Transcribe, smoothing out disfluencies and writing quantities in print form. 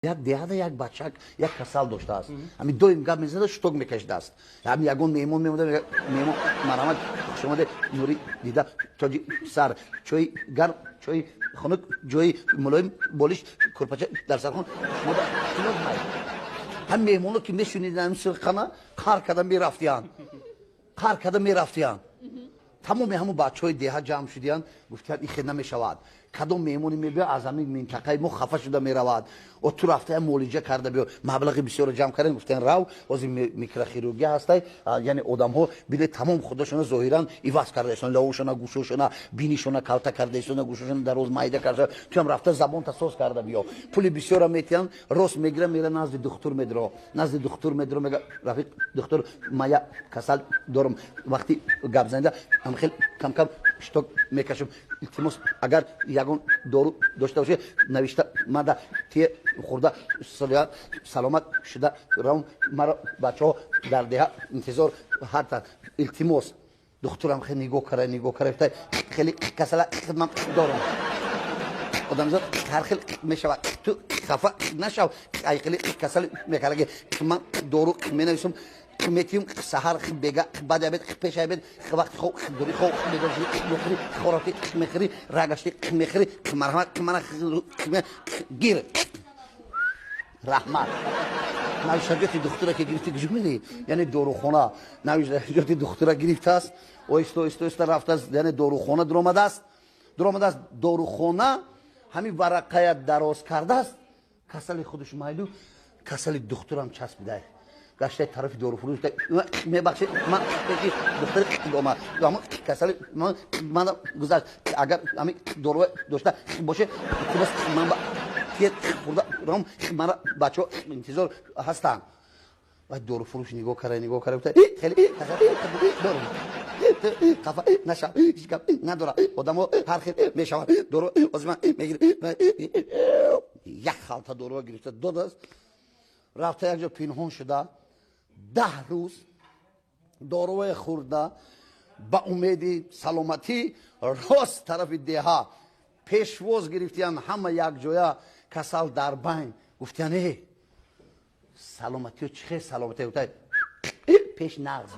یک دیهاده یک بچک یک کسل داشته است همین دو گپ میزنه شتوک میکشیده است همین یگون میمون میمونه میمون مرحمت شما ده نوری دیده تاجی سر چای گرم چای خنک جای ملایم بالش کرپچه در سرخون شما ده شنوک مای هم میمونو که میشونیدن مثل خانه کار کردن میرفتیان کار کردن میرفتیان تمام همون بچهای دیها جمع شدیان گفتن این خیلی نمیشود کدوم میمونی میبیا از همین منطقه ما خفه شده میرود و تو رفته معالجه کرده بیا مبلغ بسیار جمع کردن گفتن رو از این میکروخیروگی هستی یعنی آدم ها بیل تمام خودشون ظاهرا ایواز کردهشون لوشون گوششون بینیشون کالتا کردهشون گوششون در روز مایده کرده تو هم رفته زبان تاسوس کرده بیا پول بسیار میتیان روز میگیره میره نزد دکتر میدرو نزد دکتر میدرو میگه رفیق دکتر مایا کسل دارم وقتی گپ زنده هم خیلی کم کم شتوک میکشم التماس اگر یگون دارو داشته باشه نوشته ماده تی خورده سلامت شده روم مرا بچه‌ها در ده انتظار حتی التماس دکترم خیلی نگاه کرده خیلی کسل خدمت دارم آدم زاد هر خیلی میشود تو خفه نشو خیلی کسل میکرده من دارو مینویسم میتیم سحر بگه بعد ابد پیش ابد وقت خو دوری خو میخری خوراکی میخری راگشتی میخری مرحمت من گیر رحمت نوشته دکتر که گرفتی گجمیدی یعنی داروخانه نوشته دکتر گرفته است و است رفته است یعنی داروخانه درآمده است داروخانه همین ورقه دراز کرده است کسل خودش مایلو کسل دکترم چسبیده گشته طرف دارو فروش میبخشید من دکتر اما کسل من گذاشت اگر همین دارو داشته باشه بس من تیت خورده رام من بچه انتظار هستن و دارو فروش نگاه کرده خیلی دارو خفه نشم هیچ گپ نداره آدمو هر خیلی میشود دارو از من میگیره یک خالتا دارو گرفته دو دست رفته یک جا پنهان شده 10 روز داروی خورده با امید سلامتی راست طرف دیها پیشواز گرفتیان همه یک جویا کسل در بین گفتیان ای سلامتی و چه سلامتی پیش نغز